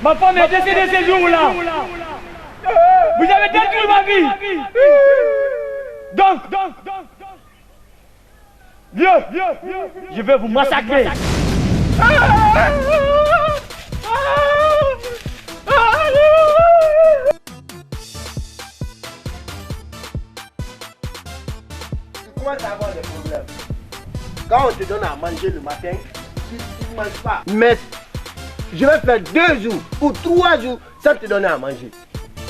Ma femme est décédée ce jour-là. Vous avez détruit ma vie. Donc, viens, je vais vous massacrer. Tu commences à avoir des problèmes. Quand on te donne à manger le matin, tu ne manges pas. Mais je vais faire 2 jours ou 3 jours sans te donner à manger.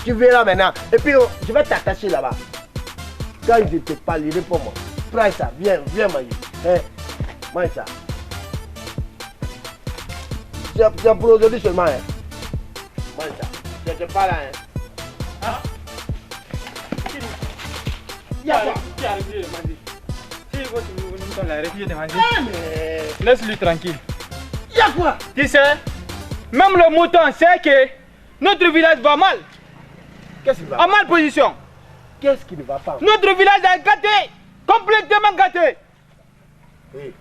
Tu verras maintenant. Et puis je vais t'attacher là-bas. Quand je te parlerai pour moi, prends ça, viens manger. Hein? Mange ça. C'est pour aujourd'hui seulement. Hein? Mange ça. Je te parle. Hein? Ah. Il y a quoi? Qui a refusé de manger? Si votre mouton a refusé de manger, laisse-lui tranquille. Il y a quoi? Tu sais, même le mouton sait que notre village va mal. Qu'est-ce qui va? En mal position. Qu'est-ce qui ne va pas? Notre village est gâté. Complètement gâté. Oui.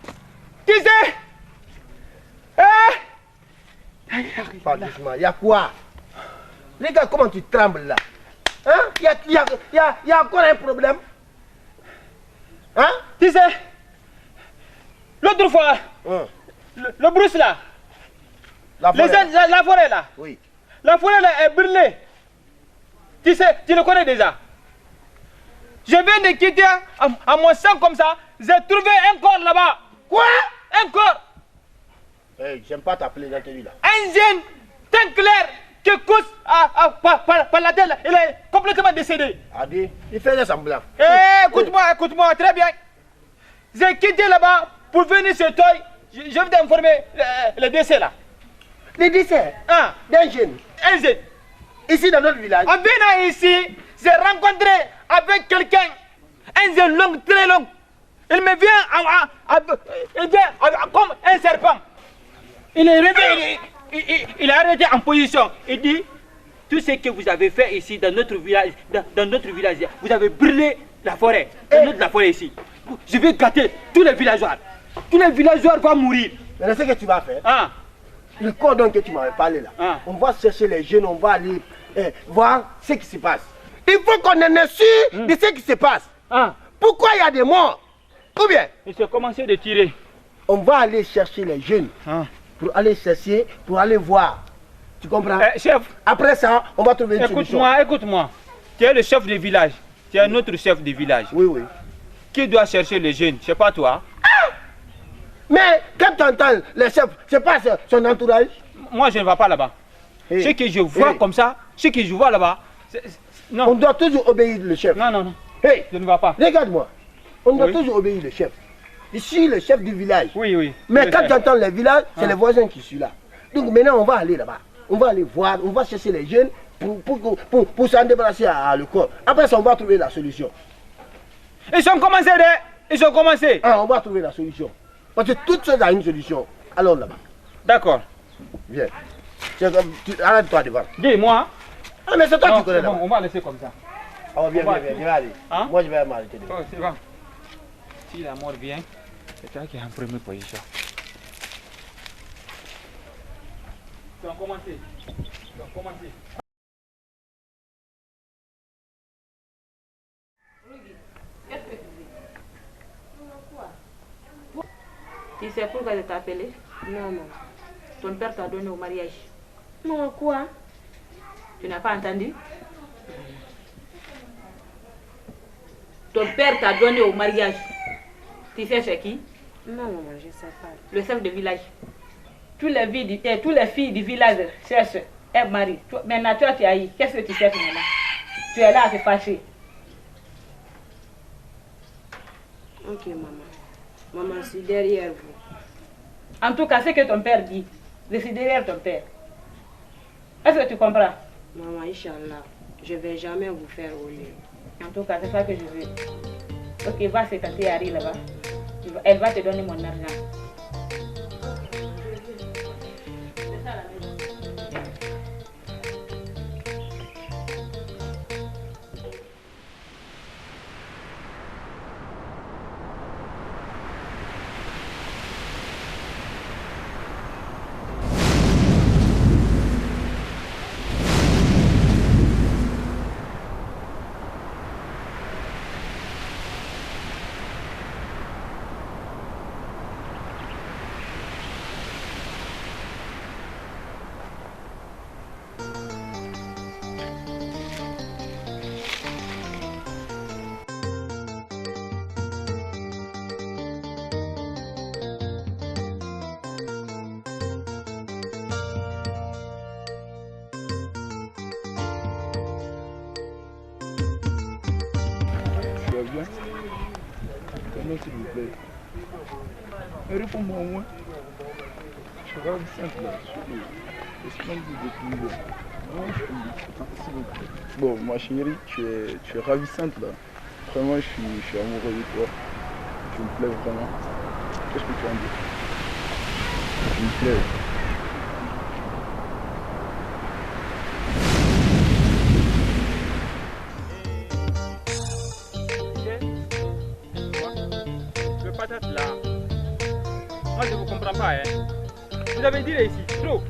Tu sais, Pas doucement. Il y a quoi? Les gars, comment tu trembles là? Hein? Il y a encore un problème? Hein? tu sais, l'autre fois, Hein? le brousse là, La forêt. la forêt là, Oui. la forêt là est brûlée. Tu sais, tu le connais déjà. Je viens de quitter à mon sang comme ça, j'ai trouvé un corps là-bas. Quoi? Un corps. Hey, j'aime pas t'appeler l'intelligent là. Un jeune, teint clair, qui couche par la tête, il est complètement décédé. Adi, il fait des semblants. Eh, écoute-moi, très bien. J'ai quitté là-bas pour venir sur toi. Je vais t'informer le décès là. Les décès Hein? d'un jeune, Un jeune. ici dans notre village. En venant ici, j'ai rencontré avec quelqu'un, un jeune long, très long. Il me vient, comme un serpent. Il est réveillé, il est arrêté en position. Il dit, tout ce que vous avez fait ici dans notre village, vous avez brûlé la forêt, la forêt ici. Je vais gâter tous les villageois. Tous les villageois vont mourir. Mais ce que tu vas faire, Ah, le cordon que tu m'avais parlé là, Ah. on va chercher les jeunes, on va aller voir ce qui se passe. Il faut qu'on en est sûr de ce qui se passe. ah. Pourquoi il y a des morts? Ou bien, Il s'est commencé de tirer. on va aller chercher les jeunes Ah. pour aller chercher, pour aller voir. Tu comprends? Chef, Après ça, on va trouver une solution. écoute-moi. Tu es le chef du village. Tu es notre chef du village. Oui, oui. Qui doit chercher les jeunes? C'est pas toi. Mais quand tu entends le chef, c'est pas son entourage. Moi, je ne vais pas là-bas. Hey. Ce que je vois Hey. comme ça, ce que je vois là-bas, On non, doit toujours obéir le chef. non. Hey, Je ne vais pas. regarde-moi. On doit Oui. toujours obéir le chef. Je suis le chef du village. Oui. Mais Je quand sais. tu entends le village, c'est Ah. les voisins qui sont là. Donc maintenant, on va aller là-bas. On va aller voir, on va chercher les jeunes pour s'en débarrasser à le corps. Après ça, on va trouver la solution. Ils ont commencé. Ah, on va trouver la solution. Parce que toute chose a une solution. Alors là-bas, D'accord. viens. Arrête-toi devant. Dis-moi. Ah, mais c'est toi Non, qui connais c'est bon, là-bas. on va laisser comme ça. Oh, viens, on va- viens, je vais aller. Hein? Moi, je vais m'arrêter devant. Oh, c'est bon. Si la mort vient, c'est toi qui es en première position. Tu as commencé. Tu sais pourquoi je t'ai appelé? Non, non. Ton père t'a donné au mariage. Non, quoi? Tu n'as pas entendu? Ton père t'a donné au mariage. Tu sais c'est qui? Non, maman, je sais pas. Le chef de village. Tous les filles du village cherchent un mari. Maintenant, toi, tu as eu. Qu'est-ce que tu cherches maintenant? Tu es là à te fâcher. Ok, maman. Maman, je suis derrière vous. En tout cas, ce que ton père dit, je suis derrière ton père. Est-ce que tu comprends? Maman, Inch'Allah, je vais jamais vous faire rouler. En tout cas, c'est ça que je veux. Ok, va c'est tante Harry là-bas. Elle va te donner mon argent. C'est ça la maison. bien. Comment s'il vous plaît. Réponds-moi au moins. Je suis ravissante là. Laisse-moi vous découvrir. S'il vous plaît. Bon, ma chérie, tu es ravissante là. Vraiment, je suis amoureux de toi. Tu me plais vraiment. Qu'est-ce que tu en dis? Tu me plais. Le patate là, moi je ne vous comprends pas. Hein. Vous avez dit ici, trop.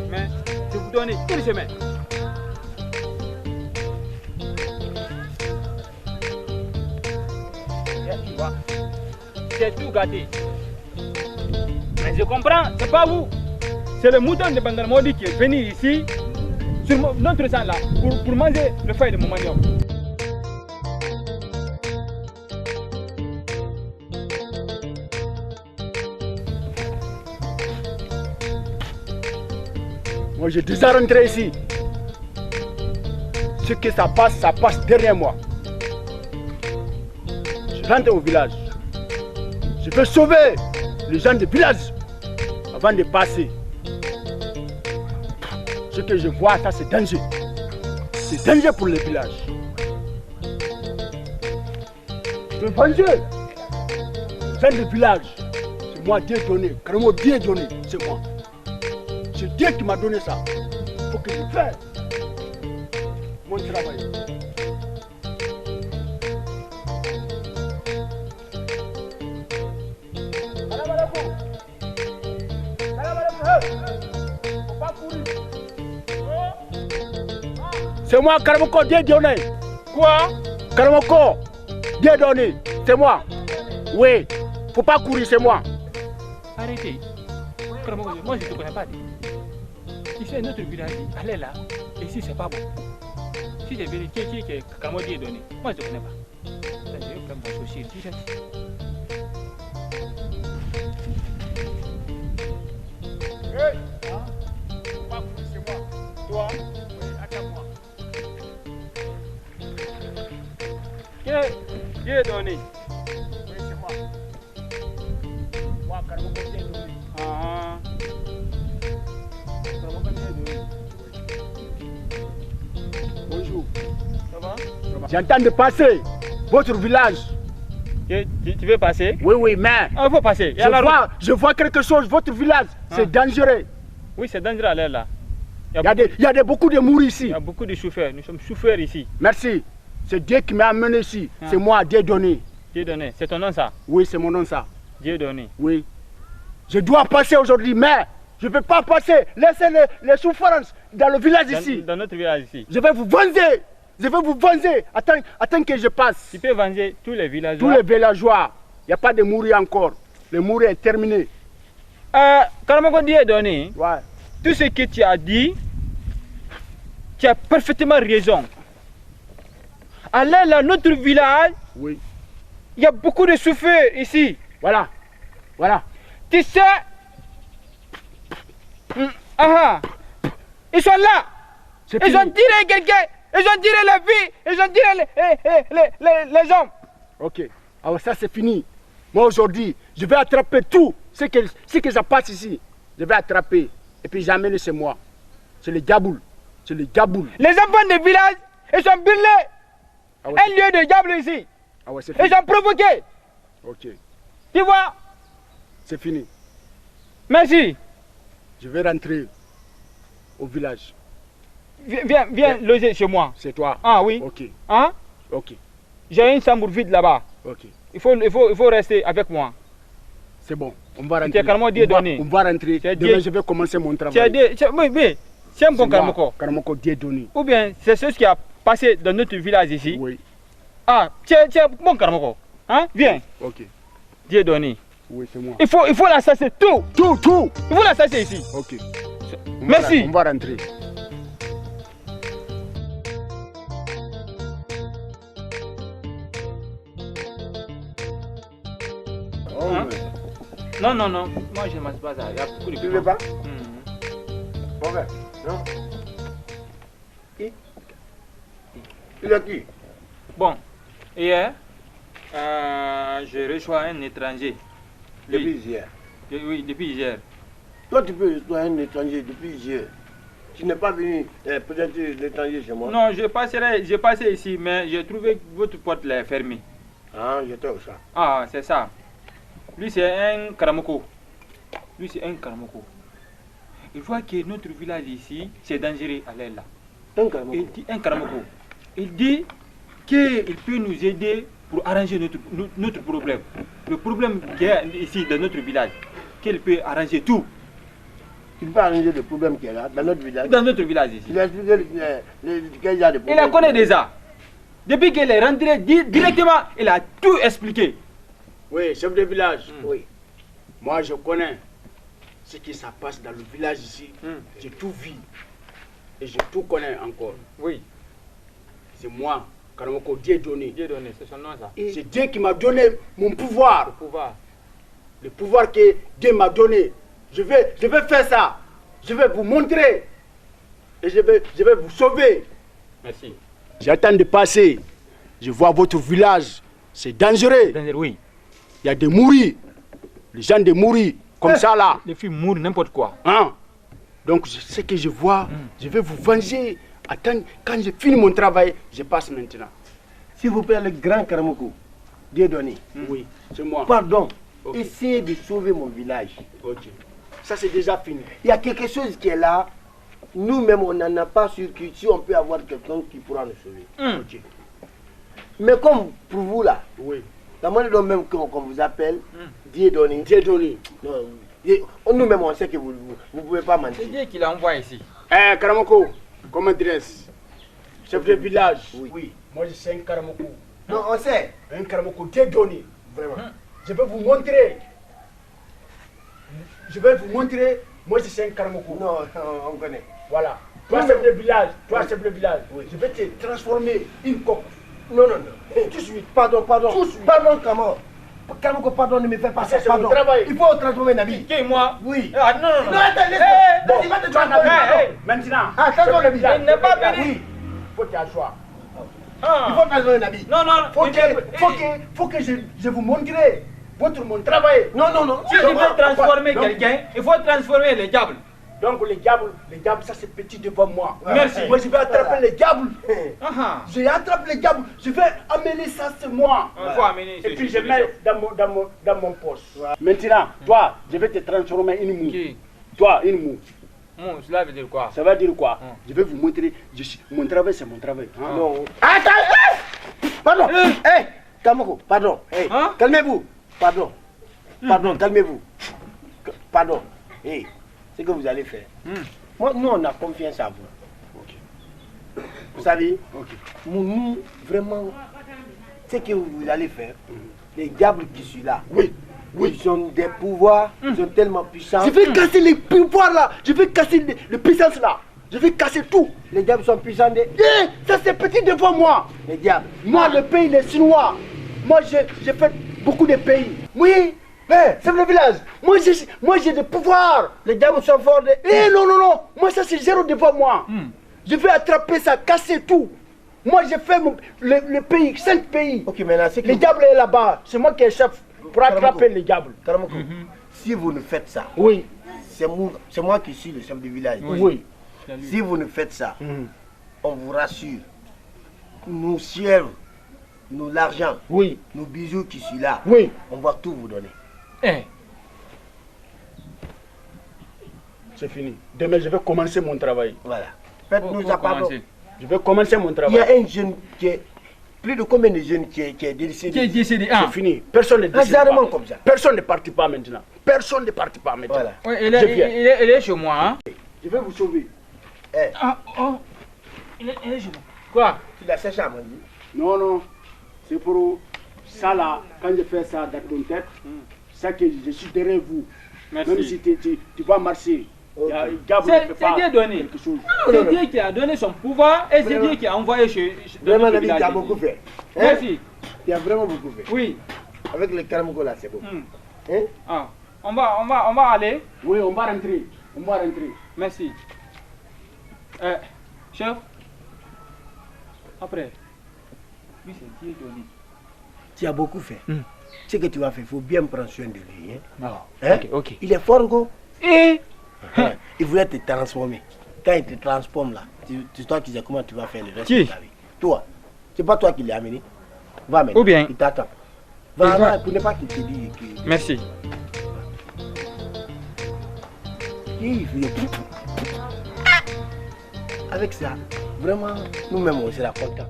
Mais je vous donne une semaine. Tu vois, c'est tout gâté. Mais je comprends, c'est pas vous. C'est le mouton de Bangalmodi qui est venu ici, sur notre sang là, pour manger le feuille de mon manioc. Moi, j'ai déjà rentré ici. Ce que ça passe derrière moi. Je rentre au village. Je veux sauver les gens du village avant de passer. Ce que je vois, ça c'est danger. C'est danger pour le village. Je veux venger les gens du village. C'est moi Dieu donné. Carrément Dieu donné. C'est moi. C'est Dieu qui m'a donné ça. Il faut que je fasse mon travail. C'est moi, Karamoko, Dieu donné. Quoi? Karamoko, Dieu donné. C'est moi. Oui. Faut pas courir, c'est moi. Arrêtez. Moi je ne te connais pas. Ici, notre village, allez là. Ici, c'est pas bon. Si j'ai vérifié qui est Kamodi est donné, moi je ne connais pas. Je vais prendre mon souci. Hey! Faut pas courir, c'est moi. Toi? Oui, attends-moi. Qui est donné? Oui, c'est moi. Moi, Karamoko, Dieu donné. Ah. Bonjour. Ça va? J'entends de passer votre village. Tu veux passer? Oui, oui, mais Ah, il faut passer. je vois quelque chose, votre village, c'est dangereux. Oui, c'est dangereux à l'air là. Il y a beaucoup de morts ici. Il y a beaucoup de chauffeurs. Nous sommes chauffeurs ici. Merci. C'est Dieu qui m'a amené ici. C'est moi, Dieu donné. Dieu donné. C'est ton nom ça? Oui, c'est mon nom ça. Dieu donné. Oui. Je dois passer aujourd'hui, mais je ne peux pas passer. Laissez les souffrances dans le village ici. Dans notre village ici. Je vais vous venger. Je vais vous venger. Attends que je passe. Tu peux venger tous les villageois. Tous les villageois. Il n'y a pas de mourir encore. Le mourir est terminé. Karamoko Dieu est donné. Ouais. Tout ce que tu as dit, tu as parfaitement raison. Allez là, notre village, Oui. il y a beaucoup de chauffeurs ici. Voilà. Voilà. Tu sais, ils sont là. C'est Ils fini. ont tiré quelqu'un. Ils ont tiré la vie. Ils ont tiré les hommes. Ok. Alors ça c'est fini. Moi aujourd'hui, je vais attraper tout ce que ça passe ici. Je vais attraper. Et puis j'amène chez moi. C'est le diable. C'est le diable. Les enfants du village, ils sont brûlés. Ah ouais, Un lieu de diable ici. ah ouais, c'est fini. Ils ont provoqué. Ok. Tu vois? C'est fini. Merci. Je vais rentrer au village. Viens loger chez moi. C'est toi. Ah oui. Ok. Hein? Ok. J'ai une chambre vide là-bas. Ok. Il faut rester avec moi. C'est bon. On va rentrer. Tu as carrément Dieu donné. On va rentrer. Tu as Demain dit- je vais commencer mon Tu as travail. dit, oui, c'est un bon Karamoko. Karamoko Dieu donné. Ou bien c'est ce qui a passé dans notre village ici. Oui. Ah, tu es bon Karamoko. Hein? Viens. Ok. Dieu donné. Oui, c'est moi. Il faut la chasser tout. Tout. Il faut la chasser ici. Ok. Merci. On va rentrer. Oh, Hein? ouais. Non. Moi je ne mange pas ça. Il y a beaucoup de Tu veux pas? Mhm. Ouais. Non. Qui? Il est qui? Bon, hier, je reçois un étranger. Depuis hier. Oui, depuis hier. Toi, tu peux recevoir un étranger depuis hier. Tu n'es pas venu peut-être l'étranger chez moi. Non, j'ai passé ici, mais j'ai trouvé que votre porte est fermée. Ah, j'étais au chat. Ah, c'est ça. Lui, c'est un Karamoko. Lui, c'est un Karamoko. Il voit que notre village ici, c'est dangereux à l'air là. Un Karamoko. Il dit un Karamoko. Il dit qu'il peut nous aider pour arranger notre problème. Le problème qu'il y a ici dans notre village, qu'il peut arranger tout. Tu peux arranger le problème qu'il y a là, dans notre village. Dans notre village ici. Il a expliqué qu'il y a des problèmes. Il la connaît déjà. Depuis qu'il est rentré directement, il a tout expliqué. Oui, chef de village. Oui. Moi, je connais ce qui se passe dans le village ici. J'ai tout vu. Et je tout connais encore. Oui. C'est moi, Karamoko, Dieu donné. Dieu donné, c'est son nom ça. C'est Dieu qui m'a donné mon pouvoir. Pouvoir. Le pouvoir que Dieu m'a donné. Je vais faire ça. Je vais vous montrer. Et je vais vous sauver. Merci. J'attends de passer. Je vois votre village. C'est dangereux. Oui. Il y a des mouris. Les gens de mourir. Comme ça là. Les filles mourent n'importe quoi. Hein? Donc ce que je vois, je vais vous venger. Attends, quand j'ai fini mon travail, je passe maintenant. S'il vous plaît, le grand Karamoko, Dieu donné. Oui, c'est moi. Pardon. Ok. Essayez de sauver mon village. Ok. Ça c'est déjà fini. Il y a quelque chose qui est là. Nous-mêmes, on n'en a pas sûr que si on peut avoir quelqu'un qui pourra nous sauver. Ok. Mais comme pour vous là, Oui. la manière dont même qu'on vous appelle, Dieu donné. Dieu donné. Nous-mêmes, on sait que vous ne pouvez pas mentir. C'est Dieu qui l'envoie ici. Eh, Karamoko, comment adresse? Chef de village. Oui. Moi je suis un Karamoko. Non, on sait. Un Karamoko Dieu donné. Vraiment. Je vais vous montrer. Je vais vous montrer. Moi je suis un Karamoko. Non, on connaît. Voilà. Toi chef de village. Toi chef de village. Je vais te transformer une coque. Non, non, non. Tout de suite. Pardon. Tout de suite. Pardon, comment? Karamoko, pardon, ne me fais pas ça. C'est mon Pardon. travail. Il faut transformer un habit. Qui, moi? Oui. Ah, non, non, non. Non, attends, laisse-moi. Bon, Il va te Tu en as transformer. vu. Maintenant. Ah, transforme un habit. Il n'est pas venu. Oui. Faut qu'il y ait un choix. Il Ah. faut transformer un habit. Non, non. Faut que je vous montre mon travail. Non, non, non. Si tu veux transformer quelqu'un, il faut transformer le diable. Donc les diables, ça c'est petit devant moi. Merci. Moi je vais attraper les diables. Ah, Je attrape les diables, je vais amener ça c'est moi. il faut amener Et puis je mets dans mon poche. Maintenant, toi, je vais te transformer une moue. Qui? Toi, une moue. Cela veut dire quoi? Ça veut dire quoi? Je vais vous montrer, mon travail c'est mon travail. Hein? Non. Attends. Pardon. Hé, Karamoko, pardon. Hey, Hein? calmez-vous. Pardon. Pardon, calmez-vous. Pardon. Hey, c'est ce que vous allez faire. Moi, nous, on a confiance à vous. Vous savez, nous, vraiment, ce que vous allez faire, les diables qui sont là, ils ont des pouvoirs, ils sont tellement puissants. Je vais casser les pouvoirs là, je vais casser les puissances là, je vais casser tout. Les diables sont puissants. Ça c'est petit devant moi. Les diables. Moi, le pays, les Chinois, moi j'ai fait beaucoup de pays. Oui, c'est le village. Moi j'ai des pouvoirs. Les diables sont forts. Non, moi ça c'est zéro devant moi. Je vais attraper ça, casser tout. Moi j'ai fait le pays, 5 pays. Ok, maintenant, c'est que Les diables est là-bas, c'est moi qui est chef pour attraper les diables. Karamoko, si vous ne faites ça, Oui, c'est moi qui suis le chef du village. oui. Si vous ne faites ça, on vous rassure. Nous ciels, nous l'argent, Oui, nos bijoux qui sont là, oui. on va tout vous donner. C'est fini. Demain je vais commencer mon travail. Voilà. Faites-nous ça, pardon. Je vais commencer mon Il y travail. a un jeune qui est... Plus de combien de jeunes qui est décédé? Qui est décédé? C'est fini. Personne ne décide Hasardement pas. comme ça. Personne ne partit pas maintenant. Personne ne partit pas maintenant. Voilà. Oui, il Je viens. est chez moi. Hein? Je vais vous sauver. Ah, oh. Il est chez moi. Quoi? Tu l'as cherché à manger? Non. C'est pour ça là, quand je fais ça dans ton tête, ça que je suis derrière vous. Merci. Même si tu vas marcher, Ok. Gab ne fait C'est pas Dieu donné. quelque chose. C'est Dieu qui a donné son pouvoir et c'est Dieu qui a envoyé dans Vraiment, notre Nabi, tu village as ici. beaucoup fait. Hein? Merci. Tu as vraiment beaucoup fait. Oui. Avec le Karamoko là, c'est beau. Hein? Ah. On va aller. Oui, on va rentrer. On va rentrer. Merci. Chef. Après. Lui, c'est Dieudonné. Tu as beaucoup fait. Ce que tu vas faire, il faut bien prendre soin de lui. Hein? Non. Hein? Ok. Il est fort, go. Et Il voulait te transformer. Quand il te transforme là, c'est toi qui sais comment tu vas faire le reste Qui? de ta vie. Toi. C'est pas toi qui l'as amené. Va maintenant. Ou bien? Il t'attend. Il Va, va. pour ne pas qu'il te dise que... merci. Il faut- Avec ça, vraiment, nous-mêmes, on sera contents.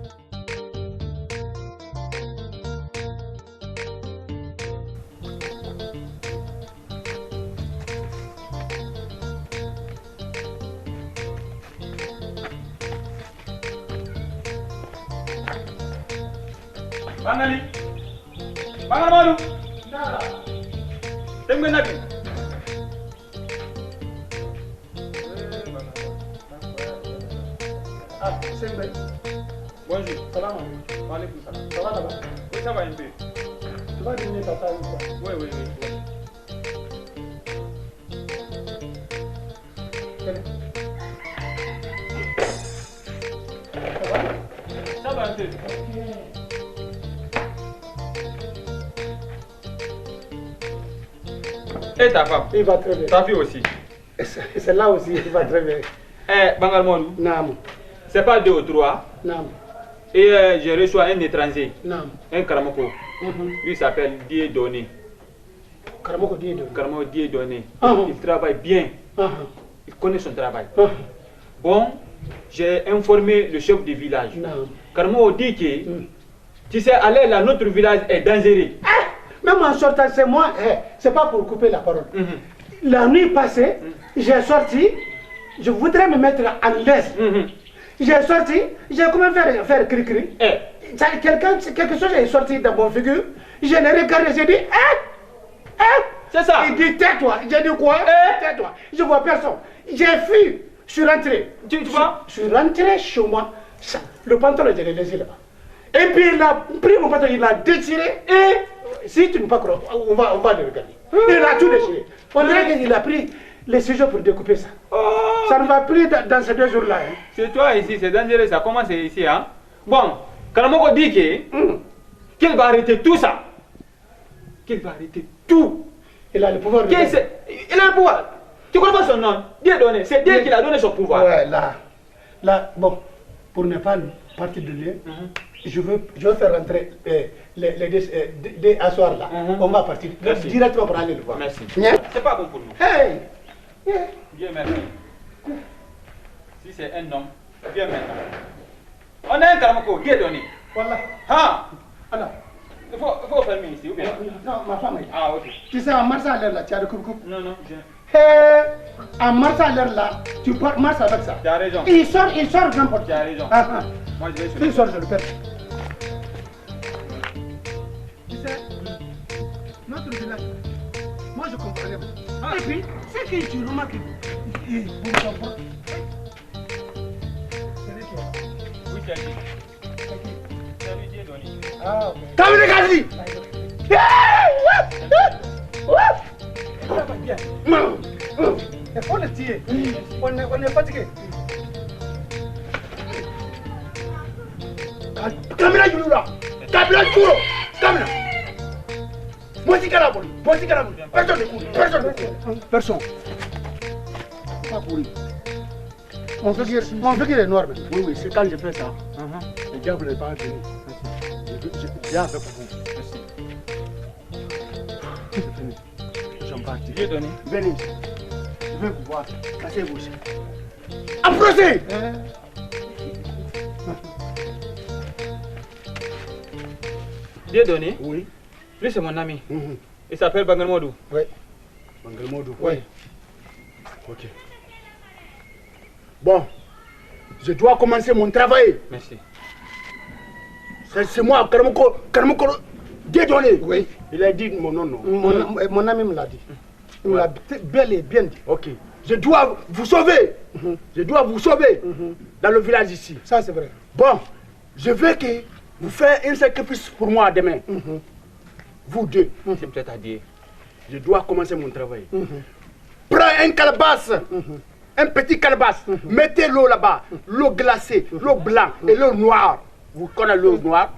Bangali. Bangamadou. Tembe nabi. Ah, c'est vrai. Bonjour. Salam. Wa alaikum salam. Ça va là-bas? Oui, ça va un peu. Tu vas dîner ta taille ou quoi? Oui. Ça va un peu. Et ta femme? Il va très bien. Ta fille aussi? C'est là aussi, il va très bien. Eh, Bangalmodou, Nam, c'est pas 2 ou 3. nam, Et je reçois un étranger, nam. un Karamoko. Lui s'appelle Dieudonné. Karamoko Diedo. Karamoko Dieudonné. Mhm. Il travaille bien. Ah, Il connaît son travail. ah, Bon, j'ai informé le chef du village. nam. Karamo dit que, tu sais, aller là, notre village est dangereux. Même en sortant, c'est moi, c'est pas pour couper la parole. La nuit passée, j'ai sorti, je voudrais me mettre à l'aise. J'ai sorti, j'ai commencé à faire cri-cri. Eh, Quelque chose est sorti dans mon figure. Je l'ai regardé, j'ai dit, c'est ça. Il dit, tais-toi. J'ai dit quoi? Tais-toi. Je vois personne. J'ai fui, je suis rentré. Tu vois? Je suis rentré chez moi. Ça, le pantalon, je l'ai laissé là-bas. Et puis il a pris mon pantalon, il l'a déchiré. Et si tu ne peux pas croire, on va le regarder. Il a tout déchiré. On dirait qu'il a pris les ciseaux pour découper ça. Oh, Ça ne va plus dans ces 2 jours-là. Hein. c'est toi ici, c'est dangereux, ça commence ici, hein. Bon, Karamoko dit que, qu'il va arrêter tout ça. Qu'il va arrêter tout. Il a le pouvoir de... Il a le pouvoir. Tu connais pas son nom? Dieudonné, c'est Dieu qui l'a donné son pouvoir. Ouais, là, bon, pour ne pas partir de lui, je veux faire rentrer les deux asseoirs là. On va partir Merci. directement pour aller le voir. Merci. Bien. C'est pas bon pour nous. Hey! Viens maintenant. Si c'est un homme, viens maintenant. On a un Karamoko, Dieudonné. Voilà. Ah, Alors, il faut fermer ici, ou bien? non, ma femme est. Ah, ok. Tu sais, en marchant à l'air là, tu as le coupe-coupe. Non, viens. Hey! En marchant à l'air là, tu marches avec ça. Tu as raison. Il sort n'importe Tu as raison. Ah. Moi, je vais sur Il sort, je le perds. Tu sais, notre village, moi je comprenais pas. Et puis, c'est que tu remarques, pour comprendre. Oui, c'est lui. C'est lui, Dieudonné. Ah, ok. Kamine Gazi! Il faut le tirer. On est fatigué. Kamina Julula! Kamina Juro! Kamina! Voici Kalaboli! Voici Kalaboli! Personne ne court! Personne ne court! Personne. Pas pourri. Mon figure est noir. Oui, oui, c'est quand je fais ça. Le diable n'est pas venu. Je viens avec vous. Merci. J'en parti. Dieudonné. Venez ici. Je vais vous voir. Cassez-vous ici. Approchez! Dieudonné, Oui. lui c'est mon ami. Il s'appelle Bangalmodou. Oui. Bangalmodou. Oui. Ok. Bon, je dois commencer mon travail. Merci. C'est moi, Karamoko Dieudonné. Oui. Il a dit mon nom, non. Mon ami me l'a dit. Il me l'a bel et bien dit. Ok. Je dois vous sauver. Je dois vous sauver dans le village ici. Ça, c'est vrai. Bon, je veux que vous fassiez un sacrifice pour moi demain. Vous deux. C'est peut-être à dire. Je dois commencer mon travail. Prends un calebasse. Un petit calebasse. Mettez l'eau là-bas. L'eau glacée, l'eau blanche et l'eau noire. Vous connaissez l'eau noire?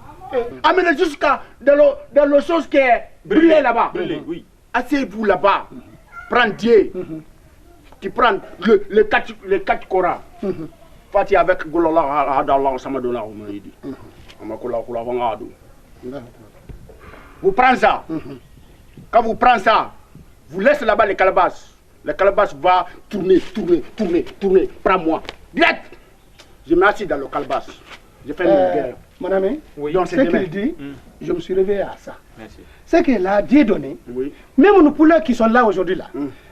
Amenez jusqu'à dans le chose qui est brûlée là-bas. Brûlé, oui. Asseyez-vous là-bas. Prends Dieu. Tu prends les quatre Corans. Parti avec Golola Adallah Samadona Omaïdi. Vous prenez ça. Quand vous prenez ça, vous laissez là-bas les calebasses. Les calebasses vont tourner. Prends-moi. Direct. Je m'assis dans le calebasse. Je fais une guerre. Mon ami, Oui. donc ce qu'il dit, je me suis réveillé à ça. Merci. C'est que là, Dieu donné, Oui. même nos poulets qui sont là aujourd'hui, là,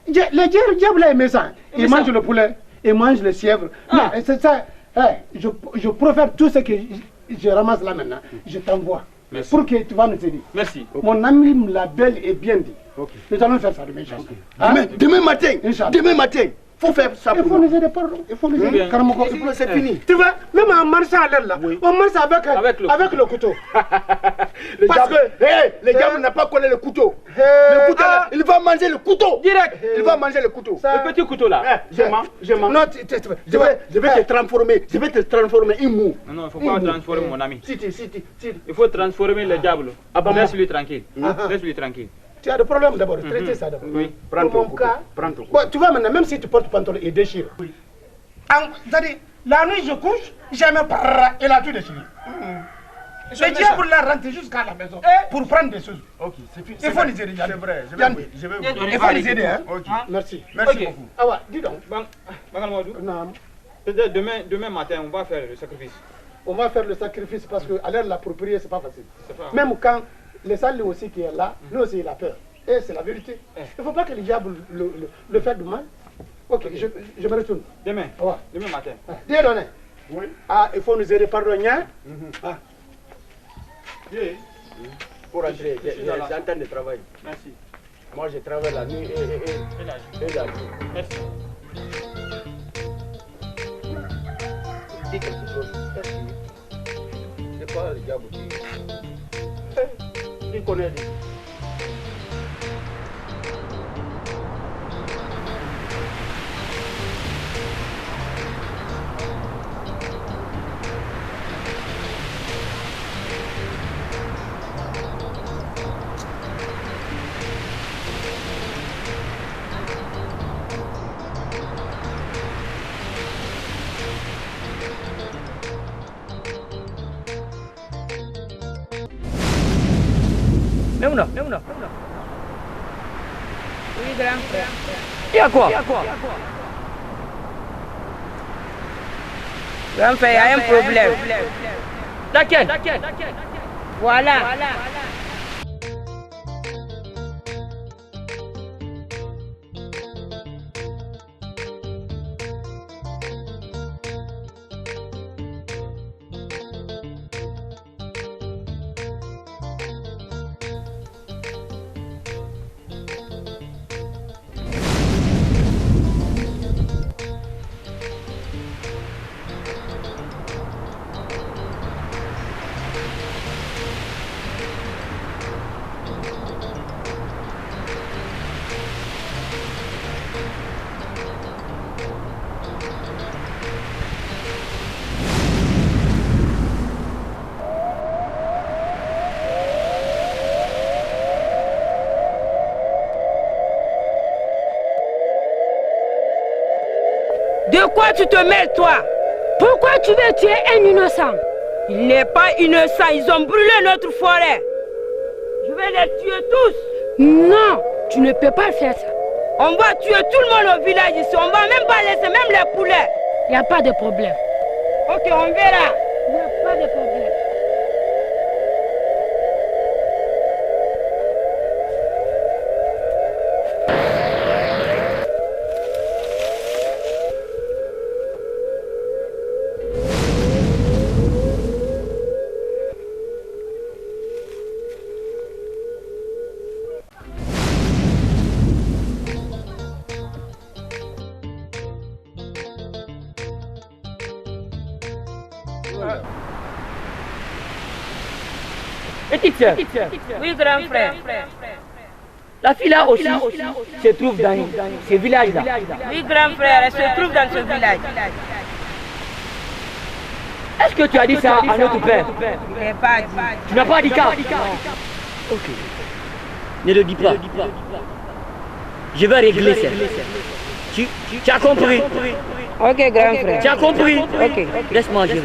les diables là, aiment ça. Ils mangent le poulet, ils mangent le sièvre. Mais c'est ça. Je profère tout ce que je ramasse là maintenant. Je t'envoie. Merci. Pour que tu vas nous aider. Merci. Mon ami me l'a belle et bien dit. Nous allons faire ça demain. Demain matin. Inch'Allah. Demain matin. Faut faire ça Il pour faut nous. nous aider, pardon. Il faut nous aider. Karamoko. C'est fini. Tu vois, même en marchant à l'air là, on marche avec le couteau. Parce que les diables n'ont pas connu le couteau. Le couteau là, il va manger le couteau. Direct. Il va manger le couteau. Le petit couteau là. Je mens. Non, je vais te transformer. Je vais te transformer en mou. Non, il ne faut pas transformer mon ami. Si. Il faut transformer le diable. Laisse-lui tranquille. Laisse-lui tranquille. Tu as des problèmes d'abord, traitez ça d'abord. Oui. Prends Pour ton mon cas, couteau. bon, tu vois maintenant, même si tu portes pantalon et déchire. Oui. C'est-à-dire, la nuit je couche, jamais et là tout déchiré. Le diable là rentre jusqu'à la maison pour prendre des choses. Ok, c'est fini. Il faut les aider. C'est vrai. Je vais Il faut les aider, hein. Ok. Merci. Merci Ok. beaucoup. Ah ouais, dis donc. Bangal Non, demain matin, on va faire le sacrifice. on va faire le sacrifice parce qu'à l'air l'approprier, c'est pas facile. C'est pas- Même quand les salles aussi qui est là, lui aussi il a peur. Et c'est la vérité. Il ne faut pas que le diable le fasse du mal. Ok, je me retourne. Demain. Ouais. Demain matin. Dieu donné. Oui. Ah, il faut nous aider, pardon, hein? Ah. Pour rentrer, Je suis dans la- j'ai en train de travailler. Merci. Moi, je travaille la nuit et la nuit. Merci. Dis quelque chose. C'est pas le diable qui connaît. Memuna. Oui, grand frère. Il y a quoi? Grand frère, il y a un problème. Laquelle? Voilà. De quoi tu te mêles, toi? Pourquoi tu veux tuer un innocent? Il n'est pas innocent, ils ont brûlé notre forêt. Je vais les tuer tous. Non, tu ne peux pas faire ça. On va tuer tout le monde au village ici, on va même pas laisser même les poulets. Il n'y a pas de problème. Ok, on verra. Il n'y a pas de problème. Petite sœur. Oui, grand frère. La fille là aussi se trouve dans ce village-là. Oui, grand frère, elle se trouve dans ce village. Est-ce que tu as dit ça à notre père? Je n'ai pas dit. Tu n'as pas dit ça? Ok. Ne le dis pas. Je vais régler ça. Tu as compris? Ok, grand frère. Tu as compris? Ok. Laisse-moi gérer.